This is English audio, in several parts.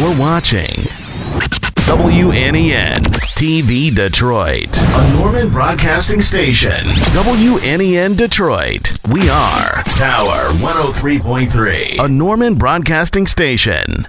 You're watching WNEN TV Detroit, a Norman Broadcasting Station. WNEN Detroit. We are Power 103.3, a Norman Broadcasting Station.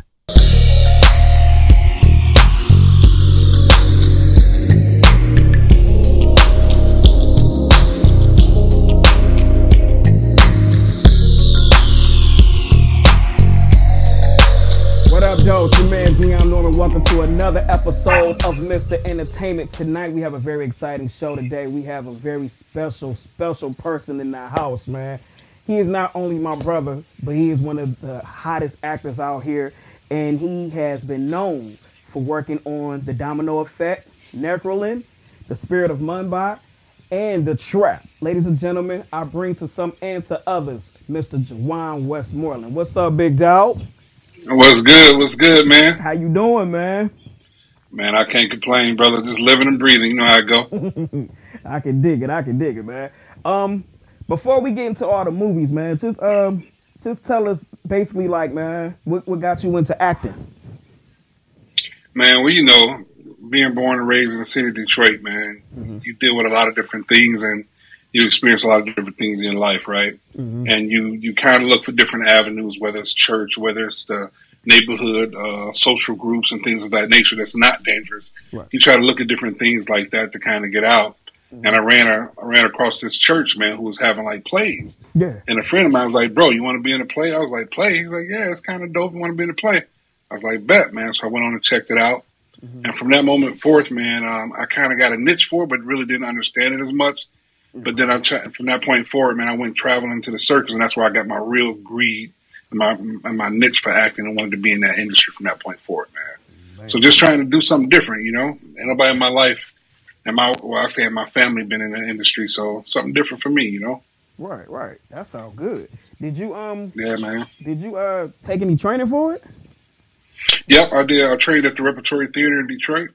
What up, though? It's your man, Dion Norman. Welcome to another episode of Mr. Entertainment. Tonight, we have a very exciting show today. We have a very special person in the house, man. He is not only my brother, but he is one of the hottest actors out here, and he has been known for working on The Domino Effect, Necrolin, The Spirit of Mumbai, and The Trap. Ladies and gentlemen, I bring to some and to others, Mr. Juwan Westmoreland. What's up, big dog? What's good? What's good, man? How you doing, man? Man, I can't complain, brother. Just living and breathing. You know how it go. I can dig it, man. Before we get into all the movies, man, just tell us basically, like, man, what got you into acting? Man, well, you know, being born and raised in the city of Detroit, man, you deal with a lot of different things and you experience a lot of different things in your life, right? And you kind of look for different avenues, whether it's church, whether it's the neighborhood, social groups and things of that nature that's not dangerous. Right. You try to look at different things like that to kind of get out. And I ran across this church, man, who was having like plays. Yeah. And a friend of mine was like, bro, you want to be in a play? I was like, play? He's like, yeah, it's kind of dope. You want to be in a play? I was like, bet, man. So I went on and checked it out. And from that moment forth, man, I kind of got a niche for it, but really didn't understand it as much. But then from that point forward, man, I went traveling to the circus, and that's where I got my real greed and my niche for acting and wanted to be in that industry from that point forward, man. So just trying to do something different, you know. Ain't nobody in my life and my family been in the industry, so something different for me, you know. Right. That sounds good. Did you Yeah, man. Did you take any training for it? Yep, I did. I trained at the Repertory Theater in Detroit.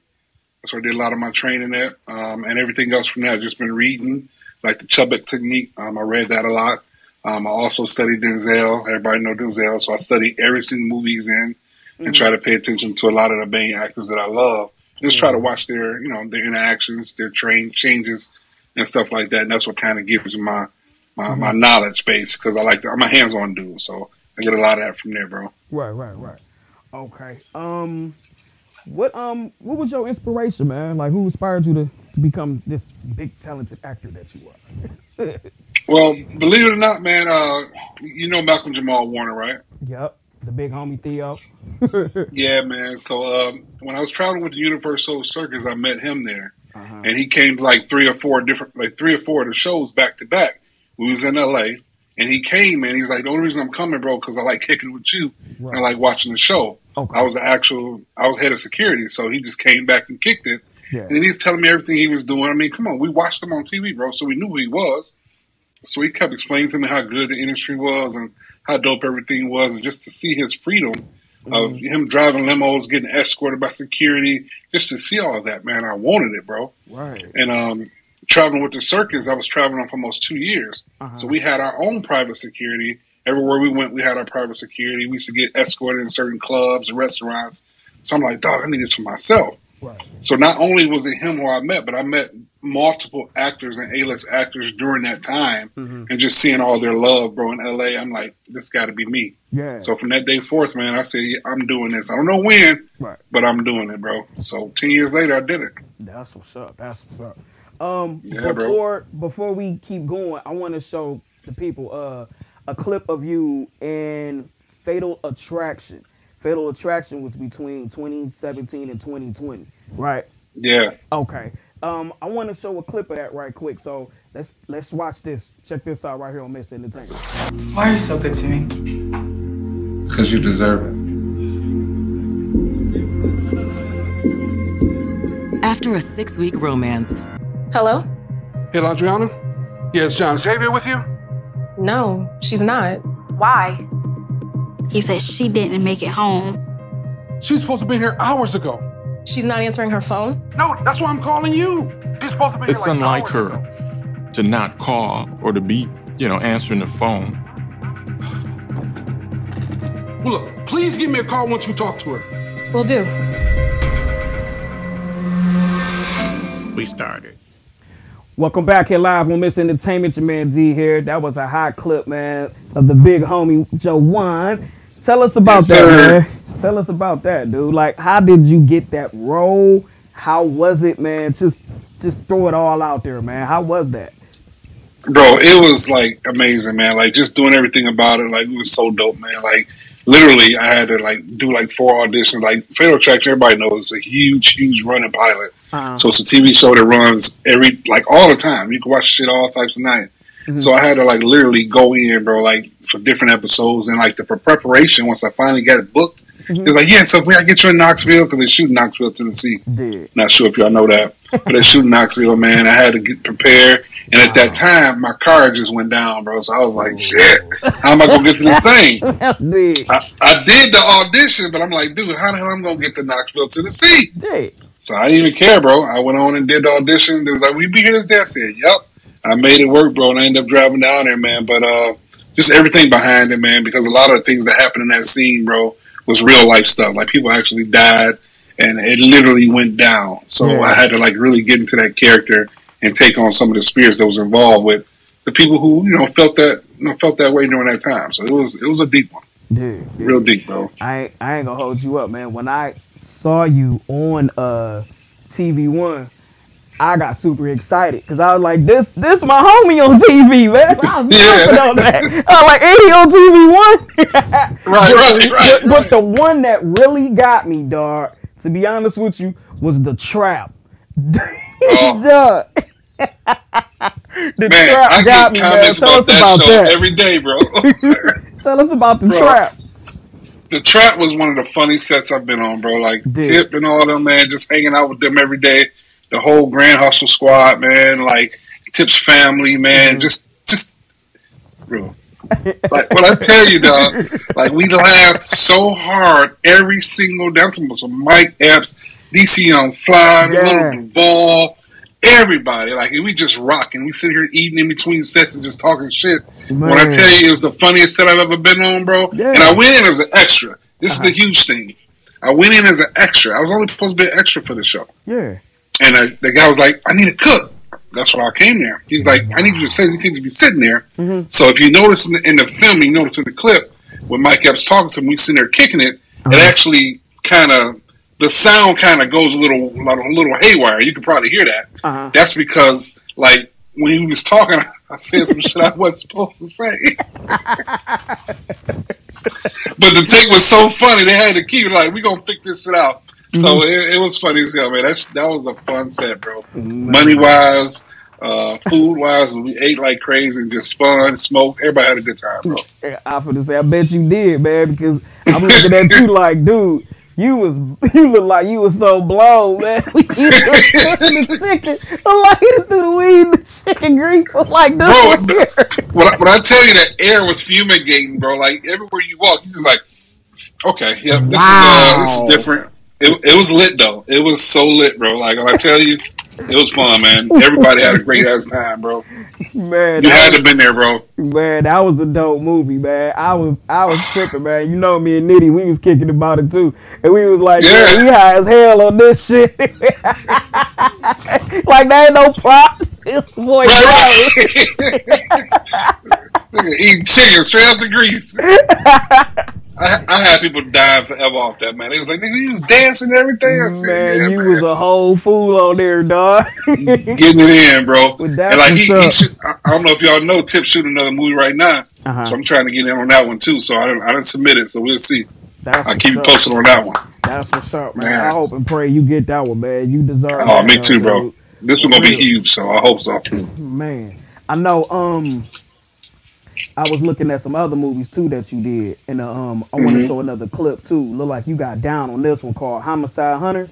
That's where I did a lot of my training at, and everything else from that. I've just been reading. Like the Chubbuck technique, I read that a lot. I also studied Denzel. Everybody know Denzel, so I studied every single movie he's in and try to pay attention to a lot of the main actors that I love. Just try to watch their interactions, their changes, and stuff like that. And that's what kind of gives me my knowledge base because I'm a hands-on dude, so I get a lot of that from there, bro. Right. Okay. What was your inspiration, man? Like, who inspired you to become this big talented actor that you are? Well, believe it or not, man, you know Malcolm Jamal Warner, right? Yep, the big homie Theo. Yeah, man. So when I was traveling with the Universal Circus, I met him there, and he came to like three or four of the shows back to back. We was in LA, and he came, and he's like, the only reason I'm coming, bro, because I like kicking with you, and I like watching the show. Okay. I was head of security, so he just came back and kicked it. Yeah. And he's telling me everything he was doing. I mean, come on, we watched him on TV, bro, so we knew who he was. So he kept explaining to me how good the industry was and how dope everything was, and just to see his freedom of him driving limos, getting escorted by security, just to see all of that, man, I wanted it, bro. Right. And traveling with the circus, I was traveling for almost 2 years. So we had our own private security. Everywhere we went, we had our private security. We used to get escorted in certain clubs and restaurants. So I'm like, dog, I need this for myself. Right. So not only was it him who I met, but I met multiple actors and A-list actors during that time, and just seeing all their love, bro, in LA, I'm like, this got to be me. Yeah. So from that day forth, man, I said, yeah, I'm doing this. I don't know when, but I'm doing it, bro. So 10 years later, I did it. That's what's up. Before we keep going, I want to show the people a clip of you in Fatal Attraction. Fatal Attraction was between 2017 and 2020, right? Yeah. Okay. I want to show a clip of that right quick. So let's watch this. Check this out right here on Mr. Entertainment. Why are you so good to me? Because you deserve it. After a 6-week romance. Hello? Hey, Adriana? Yeah, it's John. Is Xavier with you? No, she's not. Why? He said she didn't make it home. She was supposed to be here hours ago. She's not answering her phone? No, that's why I'm calling you. She's supposed to be here It's unlike her to not call or to be, answering the phone. Well, look, please give me a call once you talk to her. Will do. We started. Welcome back here live on Miss Entertainment. Your man D here. That was a hot clip, man, of the big homie Juwan. Tell us about that, man. Tell us about that, dude. Like, how did you get that role? How was it, man? Just throw it all out there, man. How was that? Bro, it was like amazing, man. Like just doing everything about it, like it was so dope, man. Like literally, I had to like do like 4 auditions. Like Fatal Attraction, everybody knows it's a huge running pilot. So it's a TV show that runs all the time. You can watch shit all types of night. So I had to like literally go in, bro, like for different episodes and like for preparation. Once I finally got it booked, it was like, yeah, so we gotta get you in Knoxville because they shoot in Knoxville, Tennessee. Not sure if y'all know that, but they shoot in Knoxville, man. I had to get prepared, and at that time, my car just went down, bro. So I was like, shit, how am I gonna get to this thing? I did the audition, but I'm like, dude, how the hell am I gonna get to Knoxville, Tennessee? So I didn't even care, bro. I went on and did the audition. They was like, will you be here this day? I said, yep. I made it work, bro, and I ended up driving down there, man. But just everything behind it, man, because a lot of the things that happened in that scene, bro, was real life stuff. Like people actually died, and it literally went down. So I had to like really get into that character and take on some of the spirits that was involved with the people who felt that way during that time. So it was a deep one, dude. Real deep, bro. I ain't gonna hold you up, man. When I saw you on TV1. I got super excited because I was like, this my homie on TV, man. I was on that. I was like, ain't he on TV1? right. But the one that really got me, dog, to be honest with you, was The Trap. The Trap got me, man. Tell us about that every day, bro. Tell us about The Trap. The Trap was one of the funny sets I've been on, bro. Like Tip and all them, man, just hanging out with them every day. The whole Grand Hustle squad, man, like Tip's family, man, just real. Like what I tell you, dog, like we laughed so hard every single down to Mike Epps, DC Young Fly, Little Duval, everybody. Like we just rocking. We sit here eating in between sets and just talking shit. Man. When I tell you, it was the funniest set I've ever been on, bro. And I went in as an extra. This is the huge thing. I went in as an extra. I was only supposed to be an extra for the show. And the guy was like, I need a cook. That's why I came there. He's like, I need you to say you need to be sitting there. So if you notice in the film, you notice in the clip, when Mike Epps talking to him, we sitting there kicking it, it actually the sound kind of goes a little haywire. You can probably hear that. That's because, like, when he was talking, I said some shit I wasn't supposed to say. But the take was so funny, they had to keep it like, we gonna fix this shit out. So it was funny as hell, man. That was a fun set, bro. Money wise, food wise, we ate like crazy and just fun, smoke. Everybody had a good time, bro. I was say, I bet you did, man, because I'm looking at you like, dude, you look like you was so blown, man. You was cooking the chicken. I'm like, he threw the weed and the chicken grease. I'm like, dude, bro, when I tell you that air was fumigating, bro, like everywhere you walk, you just like, okay, yeah, this is different. It was lit though. It was so lit, bro. Like when I tell you, it was fun, man. Everybody had a great ass time, bro. Man, you had to have been there, bro. Man, that was a dope movie, man. I was tripping, man. You know me and Nitty, we was kicking about it too, and we was like, man, we high as hell on this shit. Like there ain't no prop. This boy, nigga eating chicken straight out the grease. I had people dying forever off that, man. They was like, nigga, you was dancing and everything. I said, man, you was a whole fool on there, dog. Getting it in, bro. And like he should, I don't know if y'all know, Tip shooting another movie right now. So I'm trying to get in on that one too. So I didn't submit it, so we'll see. I'll keep you posted on that one. That's what's up, man. I hope and pray you get that one, man. You deserve it. Oh, me too, bro. This one gonna be huge, so I hope so. Man, I know. I was looking at some other movies too that you did, and I want to show another clip too. Look like you got down on this one called Homicide Hunters.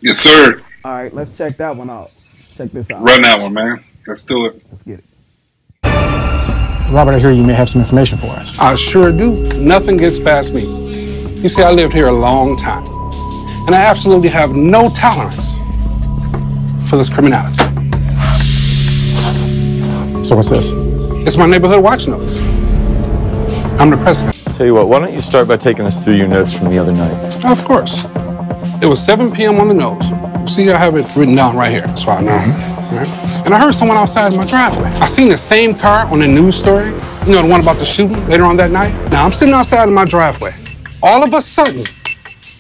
Yes, sir. All right, let's check that one out. Check this out. Run that one, man. Let's do it. Let's get it. Robert, I hear you may have some information for us. I sure do. Nothing gets past me. You see, I lived here a long time, and I absolutely have no tolerance for this criminality. So what's this? It's my neighborhood watch notes. I'm the president. Tell you what, why don't you start by taking us through your notes from the other night? Of course. It was 7 p.m. on the nose. You see, I have it written down right here. That's why I know. Right? And I heard someone outside my driveway. I seen the same car on the news story. You know, the one about the shooting later on that night? Now, I'm sitting outside of my driveway. All of a sudden,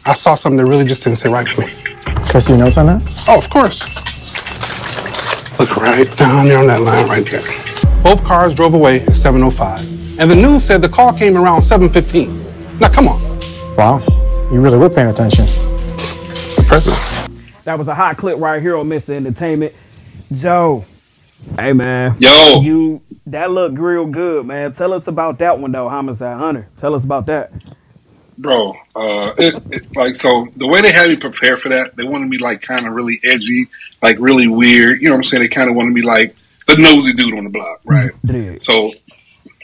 I saw something that really just didn't sit right for me. Can I see your notes on that? Oh, of course. Look right down there on that line right there. Both cars drove away at 7:05. And the news said the call came around 7:15. Now, come on. Wow, you really were paying attention. The president. That was a hot clip right here on Mr. Entertainment. Joe, hey, man. Yo. That looked real good, man. Tell us about that one, though, Homicide Hunter. Tell us about that. Bro, so the way they had me prepare for that, they wanted me like kind of really edgy, like really weird. You know what I'm saying? They kind of wanted me like the nosy dude on the block, right? Yeah. So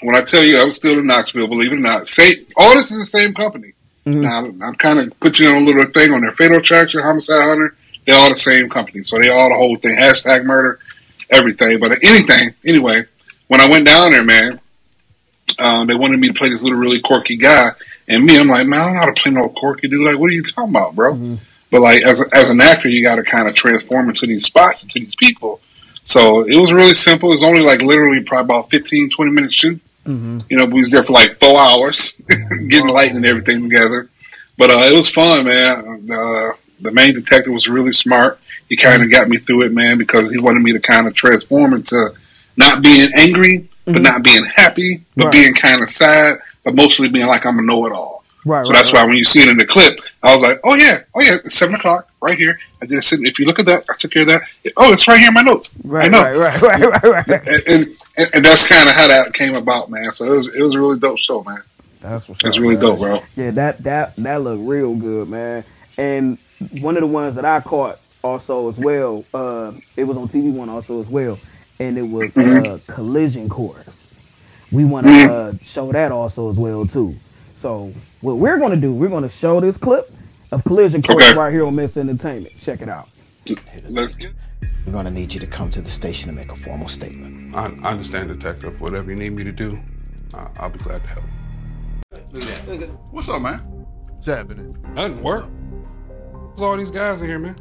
when I tell you I was still in Knoxville, believe it or not, all this is the same company. Mm-hmm. Now I'm kind of put you on a little thing on their Fatal Attraction, Homicide Hunter. They're all the same company, so they all the whole thing. Hashtag murder, everything. But anyway, when I went down there, man, they wanted me to play this little really quirky guy. And me, I'm like, man, I don't know how to play no quirky dude. Like, what are you talking about, bro? Mm-hmm. But like, as an actor, you got to kind of transform into these spots, into these people. So it was really simple. It was only like literally probably about 15, 20 minutes shoot. Mm-hmm. You know, we was there for like 4 hours, getting light and everything together. But it was fun, man. The main detective was really smart. He kind of got me through it, man, because he wanted me to kind of transform into not being angry, but not being happy, but being kind of sad, but mostly being like I'm a know-it-all. Right. So that's why when you see it in the clip, I was like, oh yeah, it's 7 o'clock right here. I did it. If you look at that, I took care of that. Oh, it's right here in my notes. Right, I know. Right. And that's kind of how that came about, man. So it was a really dope show, man. That's what's It's really dope, bro. Yeah, that looked real good, man. And one of the ones that I caught also as well, it was on TV One also as well, and it was Collision Course. We want to show that also as well too. So what we're going to do, we're going to show this clip of Collision Course right here on Mr. Entertainment. Check it out. Let's get. We're going to need you to come to the station and make a formal statement. I understand, Detective. Whatever you need me to do, I'll be glad to help. Look at that. What's up, man? What's happening? Nothing. Work. There's all these guys in here, man.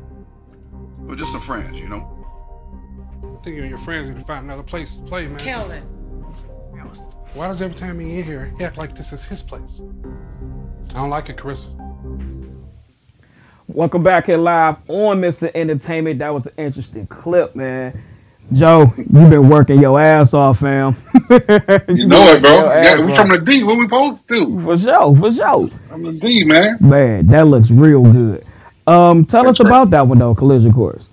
We're just some friends, you know? I think you and your friends need to find another place to play, man. Kelvin. Why does every time he in here, he act like this is his place? I don't like it, Carissa. Welcome back here live on Mr. Entertainment. That was an interesting clip, man. Joe, you've been working your ass off, fam. You know it, bro. Yeah, we from the D. What we supposed to do? For sure. From the D, man. Man, that looks real good. Tell us about that one, though, Collision Course.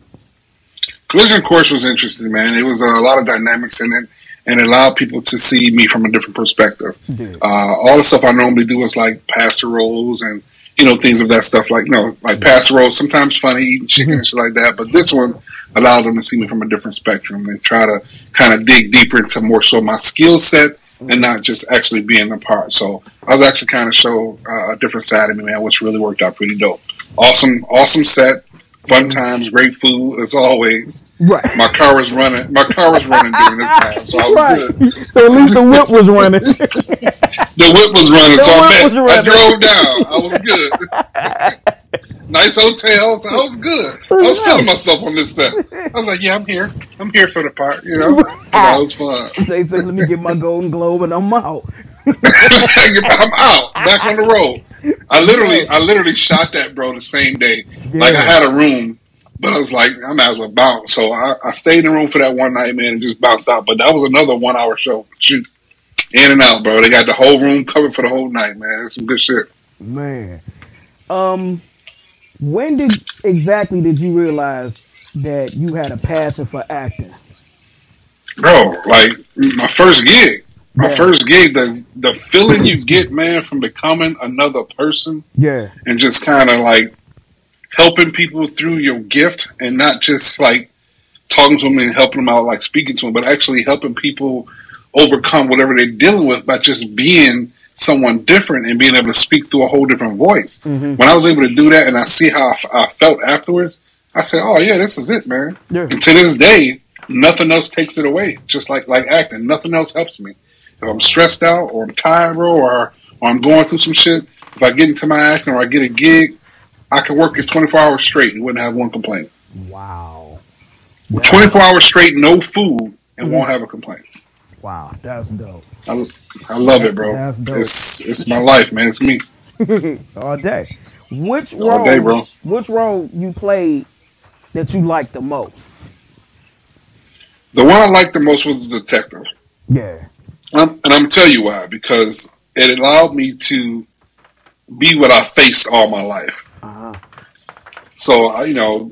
Collision Course was interesting, man. It was a lot of dynamics in it, and it allowed people to see me from a different perspective. All the stuff I normally do is like pastor roles and, you know, things of that stuff, like, you know, like pastor roles, sometimes funny, eating chicken and shit like that. But this one allowed them to see me from a different spectrum and try to kind of dig deeper into more so my skill set and not just actually being a part. So I was actually kind of show a different side of me, man, which really worked out pretty dope. Awesome set. Fun times, great food as always. Right. My car was running during this time, so I was good. So at least the whip was running. The whip was running, I drove down. I was good. Nice hotels. I was good. I was feeling myself on this set. I was like, yeah, I'm here. I'm here for the part, you know. That was fun. They said, let me get my Golden Globe and I'm out. I'm out, back on the road. I literally shot that, bro, the same day. Yeah. Like I had a room, but I was like, I might as well bounce. So I stayed in the room for that one night, man, and just bounced out. But that was another 1 hour show. Shoot, in and out, bro. They got the whole room covered for the whole night, man. It's some good shit. Man, when exactly did you realize that you had a passion for acting? Bro, like my first gig. The feeling you get, man, from becoming another person, and just kind of like helping people through your gift, and not just like talking to them and helping them out, like speaking to them, but actually helping people overcome whatever they're dealing with by just being someone different and being able to speak through a whole different voice. Mm-hmm. When I was able to do that, and I see how I felt afterwards, I said, "Oh yeah, this is it, man." Yeah. And to this day, nothing else takes it away. Just like acting, nothing else helps me. If I'm stressed out or I'm tired, bro, or or I'm going through some shit, if I get into my acting or I get a gig, I can work it 24 hours straight and wouldn't have one complaint. Wow. 24 hours straight, no food, and won't have a complaint. Wow, that's dope. I love it, bro. It's my life, man. It's me. All day. All day, bro. Which role you played that you liked the most? The one I liked the most was the detective. Yeah. And I'm going to tell you why. Because it allowed me to be what I faced all my life. So,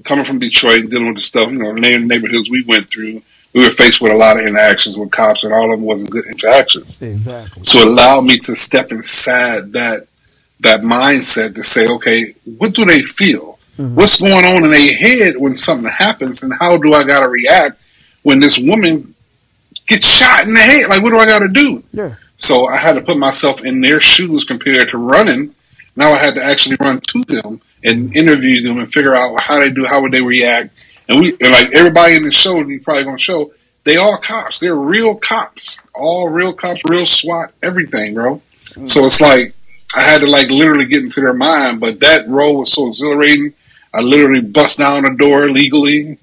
coming from Detroit and dealing with the stuff, neighborhoods we went through, we were faced with a lot of interactions with cops, and all of them wasn't good interactions. Exactly. So it allowed me to step inside that mindset to say, okay, what do they feel? What's going on in their head when something happens, and how do I got to react when this woman gets shot in the head? Like, what do I got to do? Yeah. So I had to put myself in their shoes compared to running. Now I had to actually run to them and interview them and figure out how they do, how would they react. And like everybody in the show, you probably gonna show, they all cops. They're real cops, all real cops, real SWAT, everything, bro. So it's like I had to like literally get into their mind. But that role was so exhilarating. I literally bust down the door legally.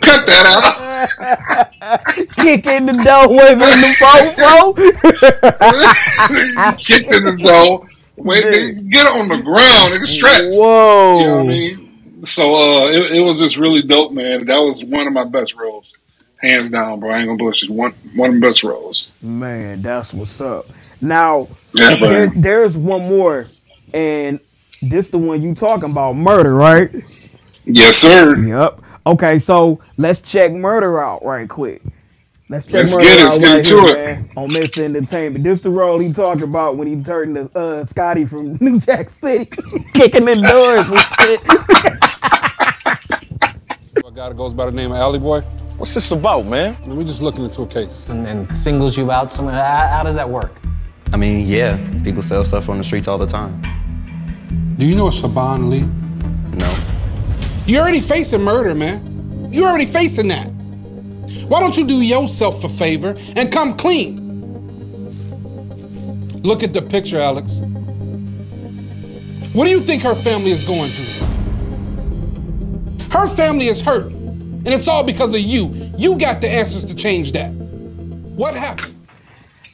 Cut that out. Kick in the door, waving the phone. Kicked in the door. Wait, get on the ground and stretch. Whoa. You know what I mean? So it was just really dope, man. That was one of my best roles. Hands down, bro. I ain't gonna bullshit. One of the best roles. Man, that's what's up. Now, yeah, there's one more, and this the one you talking about, Murder, right? Yes, sir. Yep. Okay, so let's check Murder out right quick. Let's check Let's Murder get it. out Let's get right into here, it. man, on Mr. Entertainment. This the role he talked about when he turned to Scotty from New Jack City, kicking in doors and shit. A guy that goes by the name of Alley Boy. What's this about, man? We're just looking into a case. And singles you out somewhere. How does that work? I mean, yeah, people sell stuff on the streets all the time. Do you know Shaban Lee? No. You're already facing murder, man. You're already facing that. Why don't you do yourself a favor and come clean? Look at the picture, Alex. What do you think her family is going through? Her family is hurt, and it's all because of you. You got the answers to change that. What happened?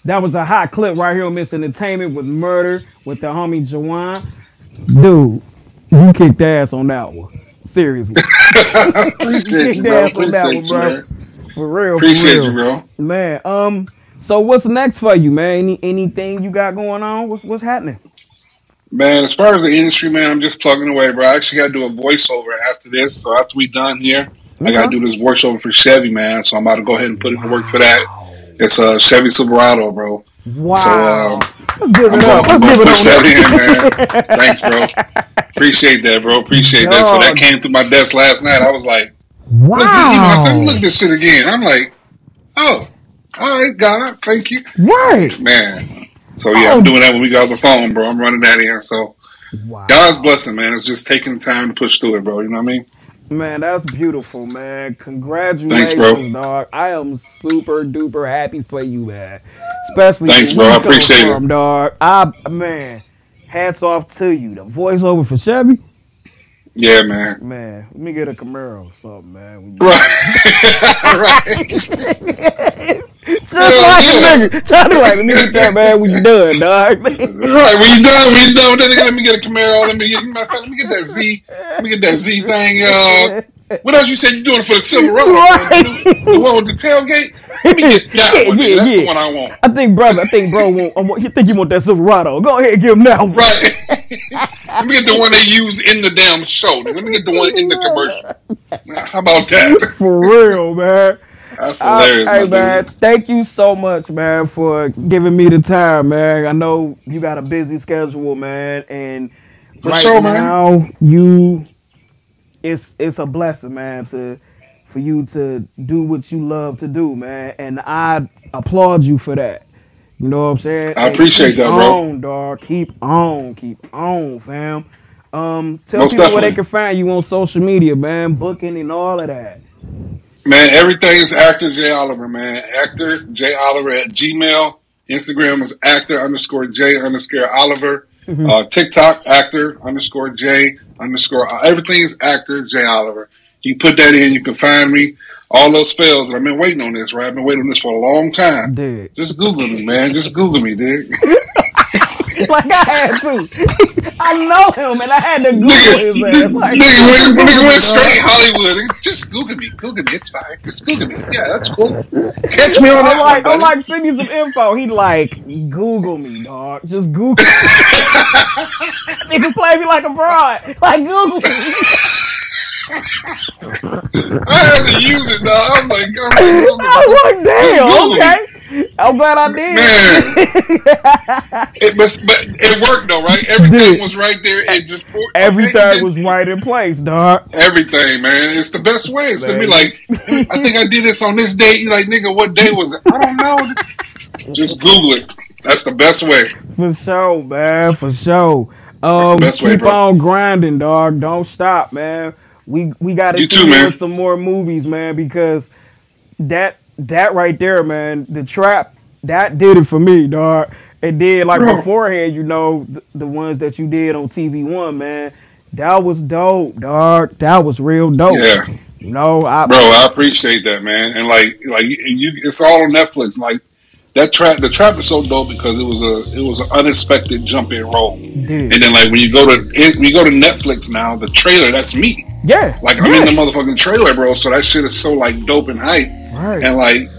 That was a hot clip right here on Mr. Entertainment with Murder with the homie Jawan. Dude, you kicked ass on that one. Seriously. Appreciate you, bro. Appreciate you, bro. For real. Appreciate for real. you, bro. Man, so what's next for you, man? Anything you got going on? What's happening? Man, as far as the industry, man, I'm just plugging away, bro. I actually got to do a voiceover after this. So after we done here, I got to do this voiceover for Chevy, man. So I'm about to go ahead and put in the work for that. It's a Chevy Silverado, bro. Wow. So, let's give it up. Let's give it push that in, man. Thanks, bro. Appreciate that, bro. Appreciate that. So that came through my desk last night. I was like, wow. I said, look at this shit again. I'm like, oh, all right, got it. Thank you. Right. Man. So, yeah, I'm doing that when we got off the phone, bro. I'm running that in. So, God's blessing, man. It's just taking the time to push through it, bro. You know what I mean? Man, that's beautiful, man. Congratulations, thanks, bro. Dog. I am super duper happy for you, man. Especially thanks, bro. I appreciate it, dog. Man, hats off to you. The voiceover for Chevy. Yeah, man. Man, let me get a Camaro or something, man. Right. Just like a nigga. Try to like, let me get that, man, when you done, dog. Right, when you done, let me get a Camaro. Let me get that Z. Let me get that Z thing. What else you said you doing for the Silverado? Right. The one with the tailgate? Let me get that one. That's the one I want. I think bro want. You think you want that Silverado? Go ahead, give him that one. Right. Let me get the one they use in the damn show. Let me get the one in the commercial. How about that? For real, man. That's hilarious, hey, man. Thank you so much, man, for giving me the time, man. I know you got a busy schedule, man, and now it's a blessing, man, for you to do what you love to do, man, and I applaud you for that. You know what I'm saying? I appreciate that, bro. Dog. Keep on, fam. Tell people where they can find you on social media, man, booking and all of that. Man, everything is Actor J Oliver, man. Actor J Oliver at Gmail Instagram is actor_J_Oliver. TikTok, actor_J_ everything is actor J Oliver. You put that in, you can find me. All those fails, and I've been waiting on this, right? I've been waiting on this for a long time. Dude. Just Google me, man. Just Google me, dude. Like I had to. I know him, and I had to Google his ass. Like, nigga went straight Hollywood. Just Google me. Google me. It's fine. Just Google me. Yeah, that's cool. Catch me on that one, I'm like, send you some info. He like, Google me, dog. Just Google me. Nigga play me like a broad. Like, Google me. I had to use it, dog. I was like, damn, okay. I'm glad I did. Man. But it worked though, right? Everything was right there. It just everything was right in place, dog. Everything, man. It's the best way. It's to be like, I think I did this on this date. You like, nigga, what day was it? I don't know. Just Google it. That's the best way. For sure, man. For sure. That's the best way, keep bro. on grinding, dog. Don't stop, man. We got to see some more movies, man, because that right there, man, the trap, that did it for me, dog. It did, like, beforehand, you know, the ones that you did on TV One, man. That was dope, dog. That was real dope. Yeah. You know, I appreciate that, man. And like it's all on Netflix. Like the trap is so dope because it was an unexpected jump in role. Dude. And then like when you go to Netflix now, the trailer, that's me. Yeah. Like I'm in the motherfucking trailer, bro. So that shit is so like dope and hype. Right. And like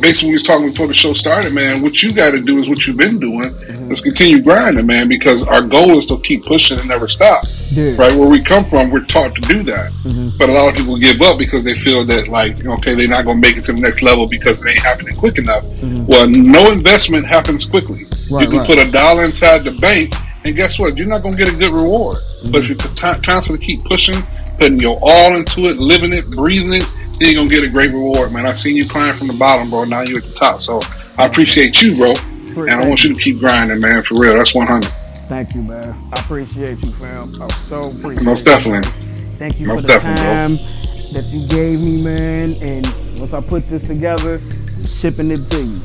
basically we was talking before the show started, man, what you got to do is what you've been doing. Let's continue grinding, man, because our goal is to keep pushing and never stop. Dude. Right? Where we come from, we're taught to do that. But a lot of people give up because they feel that, like, okay, they're not going to make it to the next level because it ain't happening quick enough. Well, no investment happens quickly. You can put $1 inside the bank, and guess what? You're not going to get a good reward. But if you constantly keep pushing, putting your all into it, living it, breathing it, then you're going to get a great reward, man. I seen you climb from the bottom, bro. Now you're at the top. So I appreciate you, bro. And I want you to keep grinding, man, for real. That's 100. Thank you, man. I appreciate you, fam. I so appreciate Most definitely. Thank you Most for the definitely, time that you gave me, man. And once I put this together, I'm shipping it to you.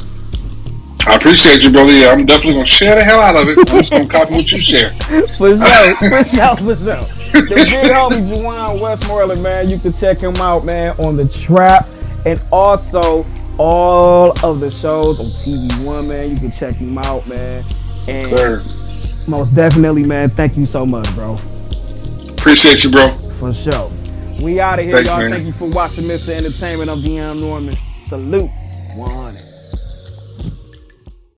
I appreciate you, brother. Yeah, I'm definitely going to share the hell out of it. I'm just going to copy what you share. For sure. The big homie, Juwan Westmoreland, man. You can check him out, man, on The Trap. And also all of the shows on TV One, man. You can check him out, man. And most definitely, man, thank you so much, bro. Appreciate you, bro. For sure. We out of here, y'all. Thank you for watching Mr. Entertainment. I'm Deon Norman. Salute 100.